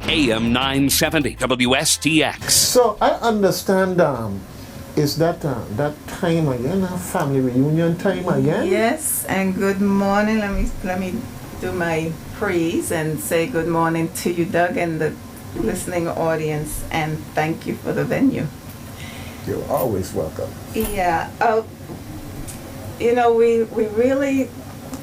AM 970 WSTX. So I understand, is that time again, a family reunion time again? Yes, and good morning. Let me do my praise and say good morning to you, Doug, and the listening audience, and thank you for the venue. You're always welcome. Yeah, we really,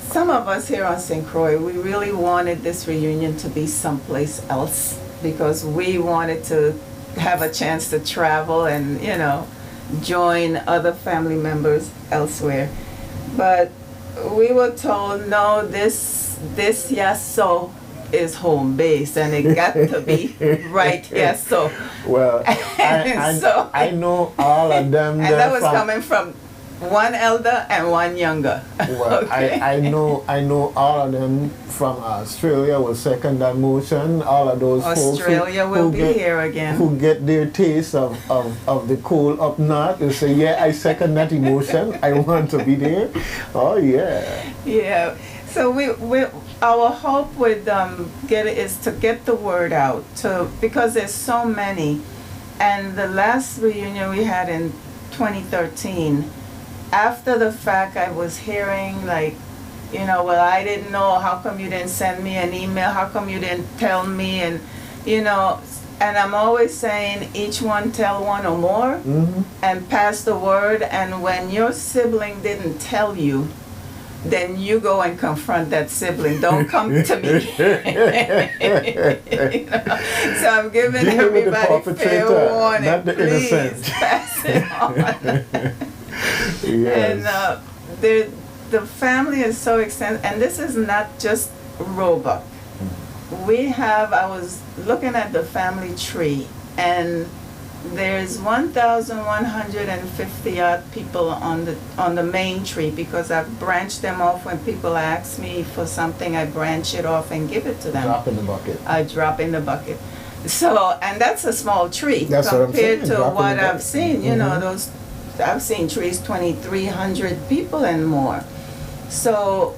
some of us here on St. Croix, we really wanted this reunion to be someplace else because we wanted to have a chance to travel and, join other family members elsewhere. But we were told, no, this Yasso is home base and it got to be right Yasso. Well, I know all of them. And that was coming from one elder and one younger. Well, okay. I know all of them from Australia will second that motion. All of those Australia folks will be here again. Who get their taste of the cold up north, they say, yeah, I second that emotion. I want to be there. Oh yeah. Yeah. So we our hope with is to get the word out because there's so many, and the last reunion we had in 2013. After the fact, I was hearing well, I didn't know, how come you didn't send me an email, how come you didn't tell me, and and I'm always saying each one tell one or more, and pass the word, and when your sibling didn't tell you, then you go and confront that sibling. Don't come to me. So I'm giving everybody fair warning. Not the Please innocent. pass it on. Yes. And the family is so extensive, and this is not just Roebuck. I was looking at the family tree, and there's 1,150 odd people on the main tree because I've branched them off. When people ask me for something, I branch it off and give it to them. Drop in the bucket. I drop in the bucket. So, and that's a small tree that's compared to what I've seen. I've seen trees 2,300 people and more. So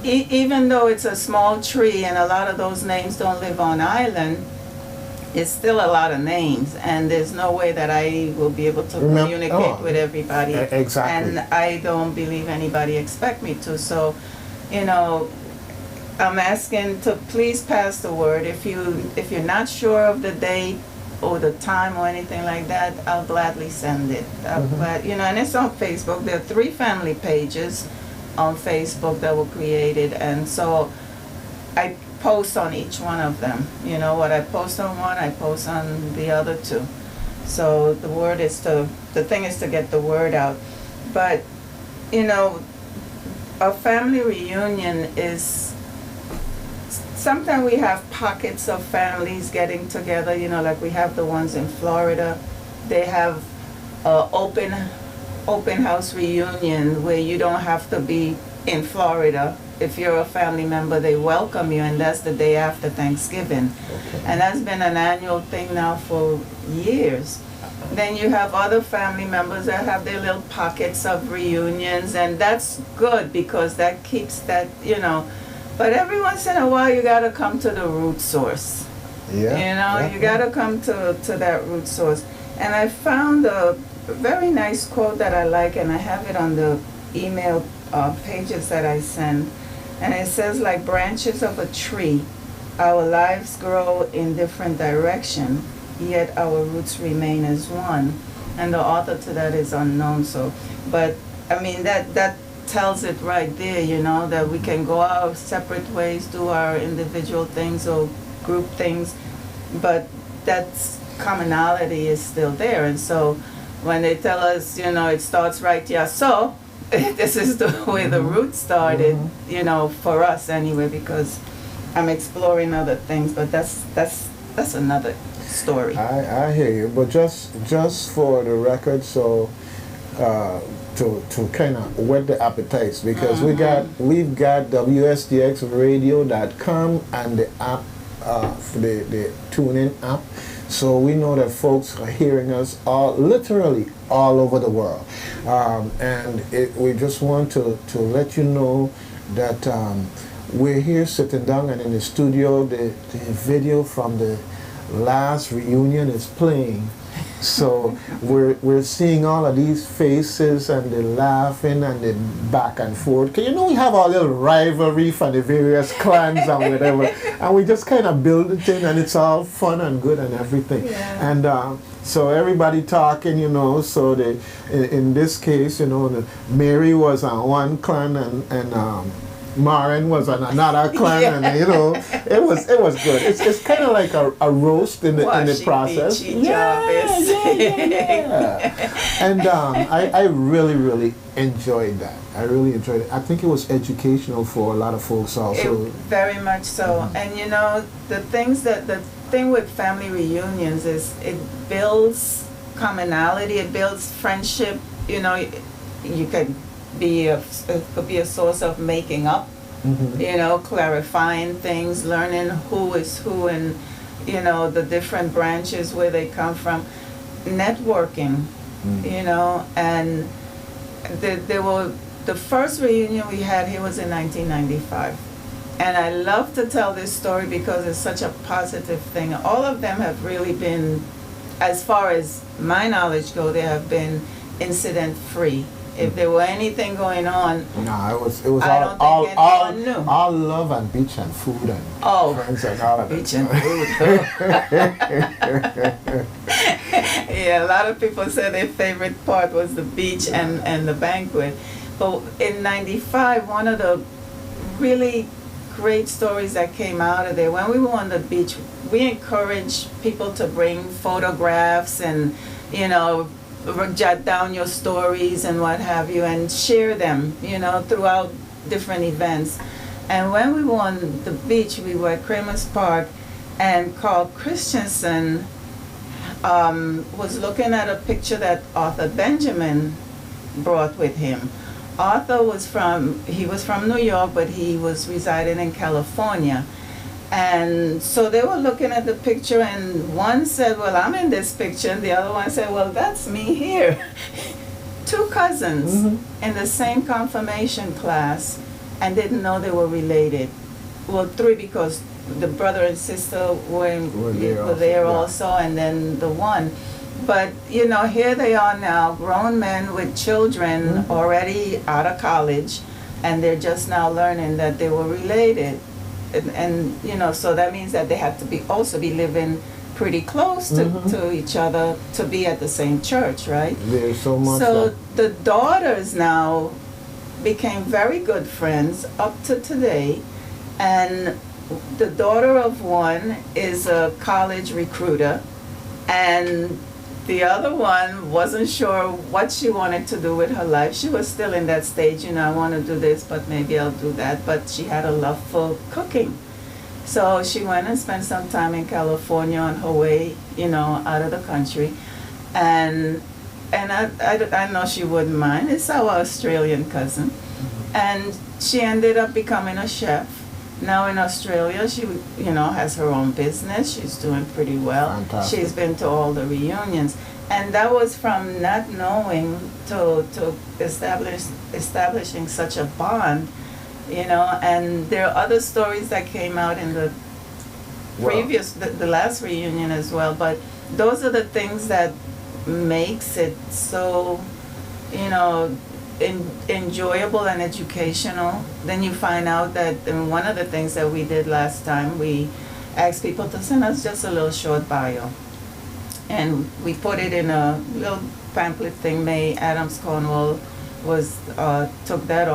even though it's a small tree and a lot of those names don't live on island, it's still a lot of names, and there's no way that I will be able to communicate with everybody. Exactly. And I don't believe anybody expect me to. So, I'm asking to please pass the word. If you're not sure of the date or the time or anything like that, I'll gladly send it. But and it's on Facebook. There are 3 family pages on Facebook that were created, and so I post on each one of them. What I post on one, I post on the other 2. So the thing is to get the word out. But a family reunion is, sometimes we have pockets of families getting together, like we have the ones in Florida. They have open house reunion where you don't have to be in Florida. If you're a family member, they welcome you, and that's the day after Thanksgiving. Okay. And that's been an annual thing now for years. Then you have other family members that have their little pockets of reunions, and that's good because that keeps that, But every once in a while, you gotta come to the root source. Yeah. You gotta come to that root source. And I found a very nice quote that I like, and I have it on the email pages that I send. And it says, like branches of a tree, our lives grow in different direction, yet our roots remain as one. And the author to that is unknown. So, but I mean that tells it right there, that we can go our separate ways, do our individual things or group things, but that commonality is still there. And so when they tell us, it starts right here, so this is the way the root started, for us anyway, because I'm exploring other things, but that's another story. I hear you, but just for the record, so to kind of whet the appetites, because we've got WSTXradio.com and the app, the TuneIn app. So we know that folks are hearing us literally all over the world. And we just want to let you know that we're here sitting down, and in the studio, the video from the last reunion is playing. So we're seeing all of these faces and the laughing and the back and forth. 'Cause we have our little rivalry for the various clans and whatever, and we just kind of build it in, and it's all fun and good and everything. Yeah. And so everybody talking, so in this case, Mary was on one clan and Marin was on another clan, Yeah. and it was good. It's kind of like a roast in the process. Yeah. And I really enjoyed that. I really enjoyed it. I think it was educational for a lot of folks also. Very much so. And the thing with family reunions is it builds commonality, it builds friendship. You could it could be a source of making up, clarifying things, learning who is who, and the different branches where they come from, networking, and the first reunion we had here was in 1995. And I love to tell this story because it's such a positive thing. All of them have really been, as far as my knowledge go, they have been incident free. If there were anything going on, no, it was anyone knew. All love and beach and food and friends and all of that. Beach and food. Yeah, a lot of people say their favorite part was the beach and the banquet. But in '95, one of the really great stories that came out of there, when we were on the beach, we encouraged people to bring photographs and, jot down your stories and what have you, and share them, throughout different events. And when we were on the beach, we were at Kramer's Park, and Carl Christensen was looking at a picture that Arthur Benjamin brought with him. Arthur was from New York, but he was residing in California. And so they were looking at the picture, and one said, well, I'm in this picture, and the other one said, well, that's me here. Two cousins in the same confirmation class, and didn't know they were related. Well, three, because the brother and sister were there also, and then the one. But, here they are now, grown men with children already out of college, and they're just now learning that they were related. And so that means that they have to also be living pretty close to each other to be at the same church, right? There's so much. So the daughters now became very good friends up to today, and the daughter of one is a college recruiter, and the other one wasn't sure what she wanted to do with her life. She was still in that stage, I want to do this, but maybe I'll do that. But she had a love for cooking. So she went and spent some time in California on her way, out of the country. And I know she wouldn't mind. It's our Australian cousin. And she ended up becoming a chef. Now in Australia, she has her own business. She's doing pretty well. Fantastic. She's been to all the reunions, and that was from not knowing to establishing such a bond, And there are other stories that came out in the previous, the last reunion as well. But those are the things that makes it so, enjoyable and educational. Then you find out that one of the things that we did last time, we asked people to send us just a little short bio, and we put it in a little pamphlet thing. May Adams Cornwall took that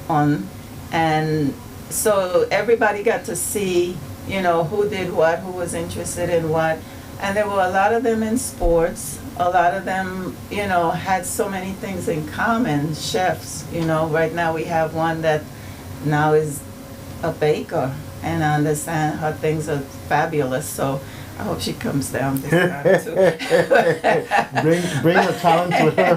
on, and so everybody got to see who did what, who was interested in what. And there were a lot of them in sports. A lot of them, had so many things in common. Chefs, right now we have one that now is a baker, and I understand her things are fabulous. So I hope she comes down this time too. bring a talent with her.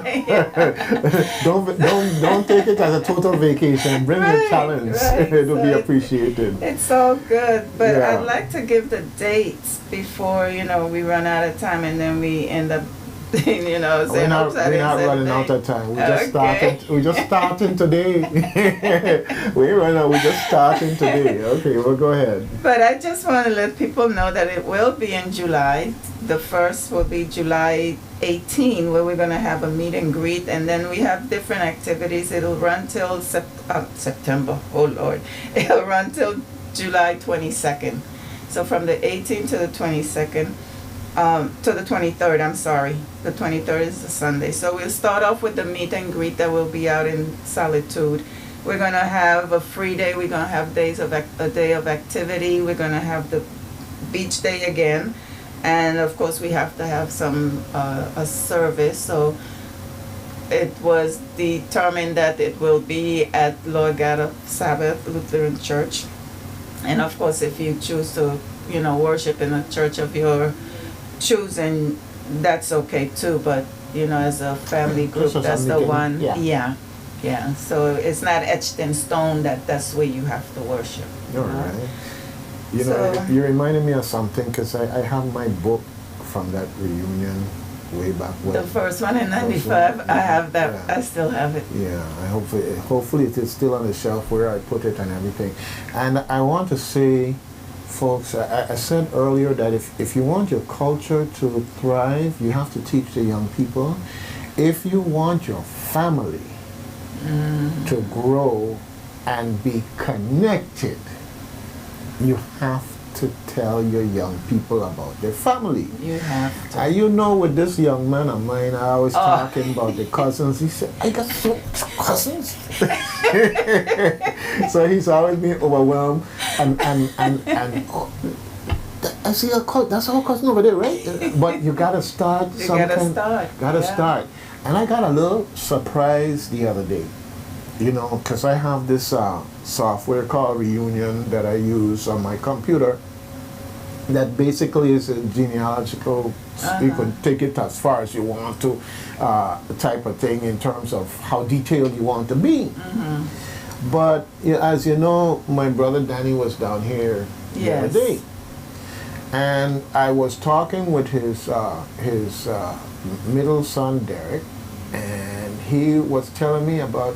don't take it as a total vacation. Bring your talents. Right. It'll be appreciated. It's all good, but Yeah. I'd like to give the dates before we run out of time, and then we end up You know, We're saying, not, "Oops, I we're didn't not say the running out name." of time. We're just Okay. starting. We're just starting today. We're just starting today. Okay, well, go ahead. But I just want to let people know that it will be in July. The first will be July 18, where we're going to have a meet and greet, and then we have different activities. It'll run till September. Oh Lord, it'll run till July 22nd. So from the 18th to the 22nd. To the 23rd, I'm sorry. The 23rd is the Sunday. So we'll start off with the meet and greet that will be out in Solitude. We're going to have a free day. We're going to have a day of activity. We're going to have the beach day again. And of course, we have to have a service. So it was determined that it will be at Lord God of Sabbath Lutheran Church. And of course, if you choose to, worship in a church of your choosing, that's okay too, but as a family group, that's the one. Yeah. So it's not etched in stone that that's where you have to worship. All right. You reminded me of something, because I have my book from that reunion way back when. The first one in '95, I have that. Yeah. I still have it. Yeah, hopefully it is still on the shelf where I put it and everything. And I want to say, folks, I said earlier that if you want your culture to thrive, you have to teach the young people. If you want your family to grow and be connected, you have to tell your young people about their family. You have to. And with this young man of mine, I was talking about the cousins. He said, I got so cousins. So he's always been overwhelmed. And I see that's our cousin over there, right? But you gotta start something. Gotta start. And I got a little surprise the other day. Because I have this software called Reunion that I use on my computer that basically is a genealogical, you can take it as far as you want to, type of thing in terms of how detailed you want to be. But as you know, my brother Danny was down here the other day. And I was talking with his middle son, Derek, and he was telling me about,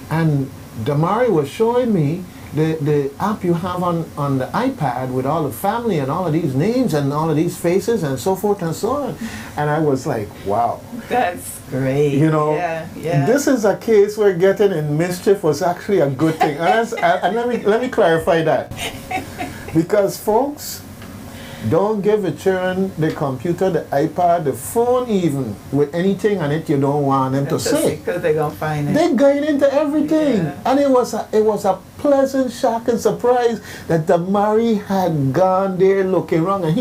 and Damari was showing me the app you have on the iPad with all the family and all of these names and all of these faces and so forth and so on. And I was like, wow. That's great. This is a case where getting in mischief was actually a good thing. And let me clarify that. Because folks, don't give the children the computer, the iPad, the phone even, with anything on it you don't want them to say. Because they're going to find it. They're going into everything. Yeah. And it was a pleasant shock and surprise that Damari had gone there looking around. And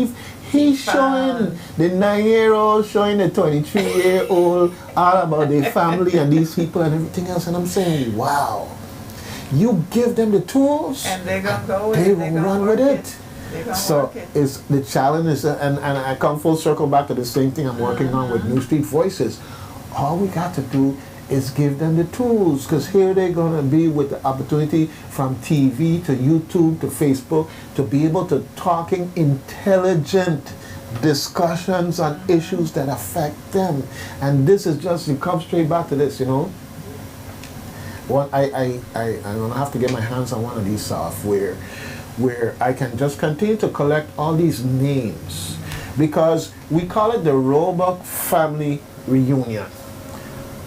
he's showing the 9-year-old, showing the 23-year-old all about their family and these people and everything else. And I'm saying, wow, you give them the tools, and they're going to go with it. They will run with it. So it's the challenge is, and I come full circle back to the same thing I'm working on with New Street Voices. All we got to do is give them the tools, because here they're going to be with the opportunity from TV to YouTube to Facebook to be able to talking intelligent discussions on issues that affect them. And this is just, you come straight back to this, Well, I'm going to have to get my hands on one of these software where I can just continue to collect all these names, because we call it the Roebuck Family Reunion.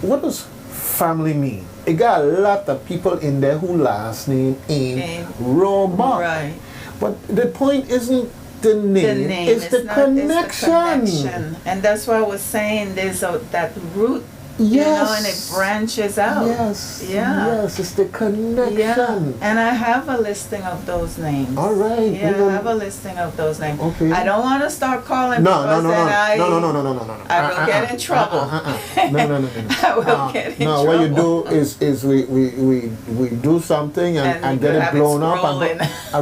What does family mean? It got a lot of people in there who last name ain't Roebuck. Right. But the point isn't the name, it's the connection. And that's why I was saying there's that root. Yes. And it branches out. Yes. Yeah. Yes, it's the connection. Yeah. And I have a listing of those names. All right. Yeah, I have a listing of those names. Okay. I don't want to start calling No. I will get in trouble. No. I will get in trouble. What you do is we do something and get it blown up.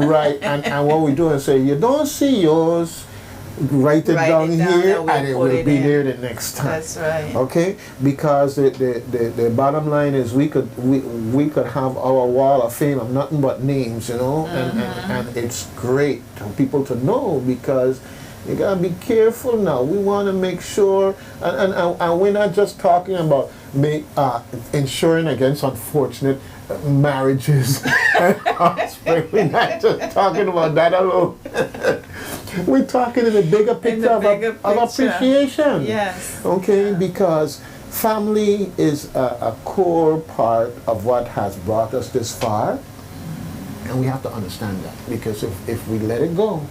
Right. And what we do is say, you don't see yours, write it down here, and it will be there the next time. That's right. Okay, because the bottom line is we could have our wall of fame of nothing but names, and it's great for people to know, because You gotta be careful now. We want to make sure, and we're not just talking about ensuring against unfortunate marriages and offspring. We're not just talking about that alone. We're talking in the bigger picture, of appreciation. Yes. Okay, because family is a core part of what has brought us this far, and we have to understand that, because if we let it go,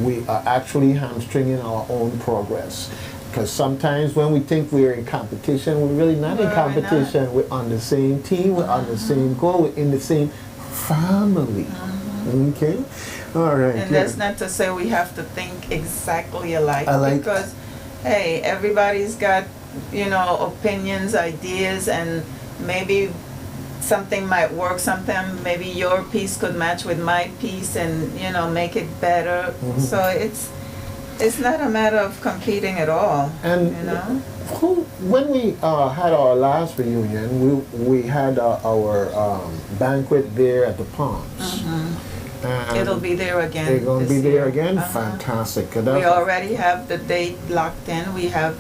we are actually hamstringing our own progress. Because sometimes when we think we're in competition, we're really not in competition. We're on the same team, we're on the same goal, we're in the same family. Okay? All right. And that's not to say we have to think exactly alike. Alike. Because, hey, everybody's got, opinions, ideas, and maybe something might work sometime. Maybe your piece could match with my piece and, make it better. So it's not a matter of competing at all. And when we had our last reunion, we had our banquet there at the Palms. It'll be there again. They're going to be there year. again? Fantastic. We already have the date locked in. We have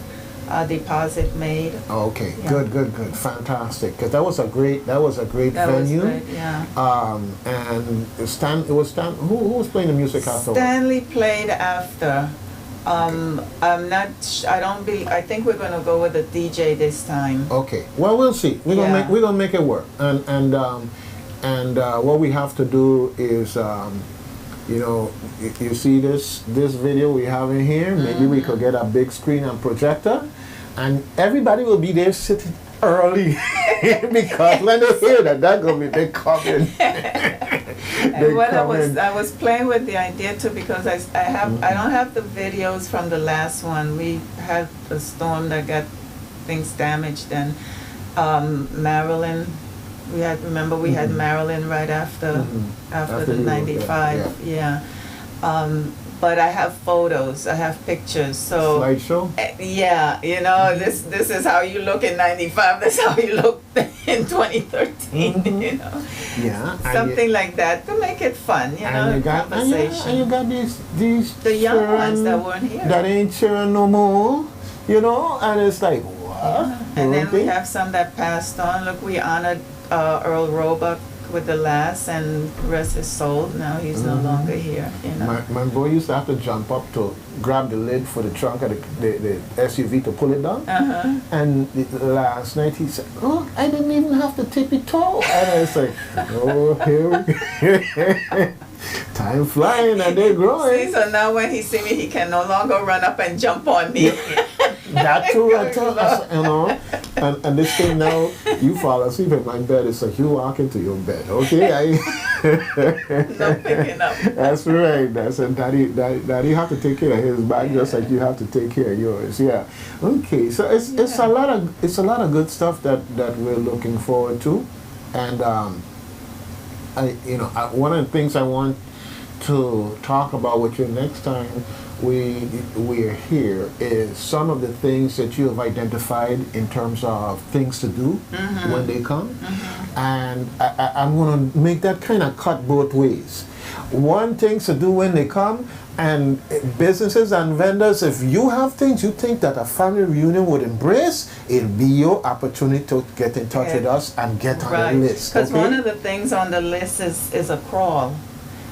a deposit made. Okay, Yeah. good, fantastic. Because that was a great That venue. was great, yeah. And who was playing the music after? Stanley played after. I think we're gonna go with the DJ this time. Okay. Well, we'll see. We're gonna make it work. And what we have to do is, you see this video we have in here. Maybe we could get a big screen and projector, and everybody will be there sitting early because when they hear that gonna be they coming. And what I was playing with the idea too, because I don't have the videos from the last one. We had a storm that got things damaged, and Maryland. We had Maryland right after the 95. Yeah. But I have photos. I have pictures. So slideshow. Yeah, this is how you look in 95. That's how you look in 2013. Yeah. Something like that to make it fun. Conversation. And you got these the young ones that weren't here. That ain't cheering no more. And it's like what? Yeah. And then we have some that passed on. Look, we honored Earl Roebuck with the last, and rest his soul. Now he's no longer here. My boy used to have to jump up to grab the lid for the trunk of the SUV to pull it down. And last night he said, "Oh, I didn't even have to tippy toe." And I was like, "Oh, here we go." Time flying and they're growing. See, so now when he see me, he can no longer run up and jump on me. That too, and this thing now, you fall asleep in my bed, it's like you walk into your bed, okay? No picking up. That's right. That's it. Daddy have to take care of his back just like you have to take care of yours. Yeah. Okay. So it's a lot of good stuff that we're looking forward to, and one of the things I want to talk about with you next time we're here is some of the things that you have identified in terms of things to do when they come. And I'm going to make that kind of cut both ways. One, things to do when they come, and businesses and vendors, if you have things you think that a family reunion would embrace, it'll be your opportunity to get in touch with us and get on the list. Because one of the things on the list is a crawl.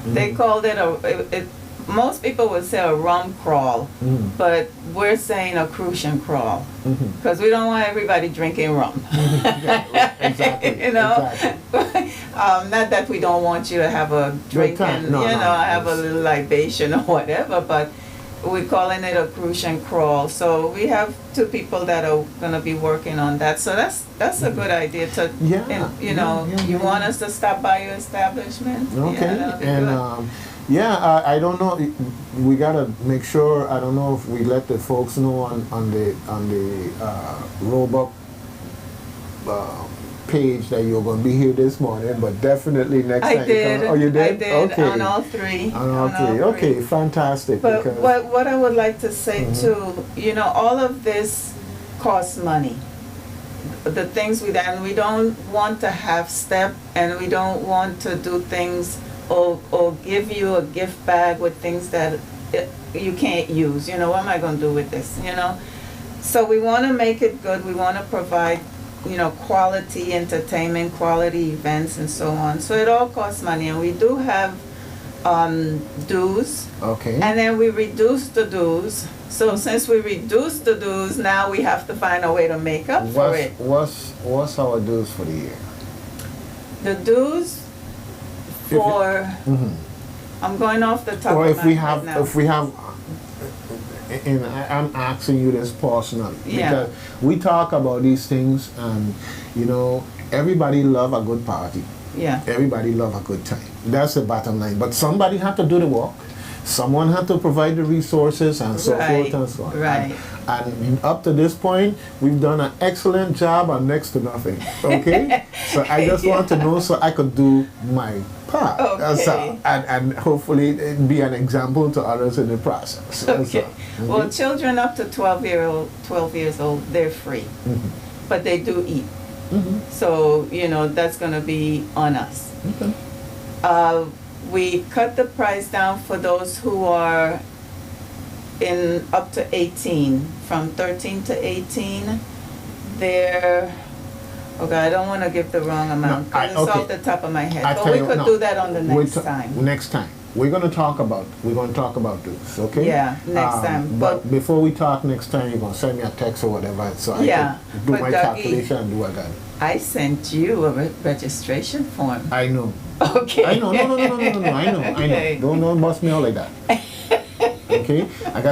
They called it most people would say a rum crawl, but we're saying a crucian crawl because we don't want everybody drinking rum. Exactly. Not that we don't want you to have a drink and have a little libation or whatever, but we're calling it a crucian crawl. So we have two people that are going to be working on that. So that's a good idea to, you want us to stop by your establishment? Okay. I don't know. We gotta make sure. I don't know if we let the folks know on the Roebuck page that you're going to be here this morning, but definitely next time. I did. Oh, you did? I did. Okay. On all three. On all three. Okay, fantastic. But what I would like to say too, all of this costs money. The things we don't want to half step, and we don't want to do things or give you a gift bag with things that you can't use. You know, what am I going to do with this? You know, so we want to make it good. We want to provide, you know, quality entertainment, quality events, and so on. So it all costs money, and we do have dues. Okay. And then we reduce the dues. So since we reduced the dues, now we have to find a way to make up for it. What's our dues for the year? The dues for, I'm going off the top Or of if my we head have, now. if we have, and I'm asking you this personally, Yeah. because we talk about these things, and you know, everybody love a good party. Yeah, Everybody love a good time. That's the bottom line. But somebody had to do the work. Someone had to provide the resources and so Right, forth and so on. right. And up to this point, we've done an excellent job on next to nothing. Okay? So I just want to know so I could do my part. That's all. Okay. And hopefully it be an example to others in the process. That's okay. all. Well, children up to 12 years old, they're free, but they do eat. So, you know, that's going to be on us. Okay. We cut the price down for those who are in up to 18, from 13 to 18. They're, okay, I don't want to give the wrong amount because it's off the top of my head. I But tell we you, could no. do that on the next time. Next time. We're going to talk about this, okay? Yeah, next time. But before we talk next time, you're going to send me a text or whatever so I Yeah, can do but my Dougie, calculation and do what I got. I sent you a registration form. I know. Okay. I know. No. I know. Okay. Don't bust me out like that. Okay? I got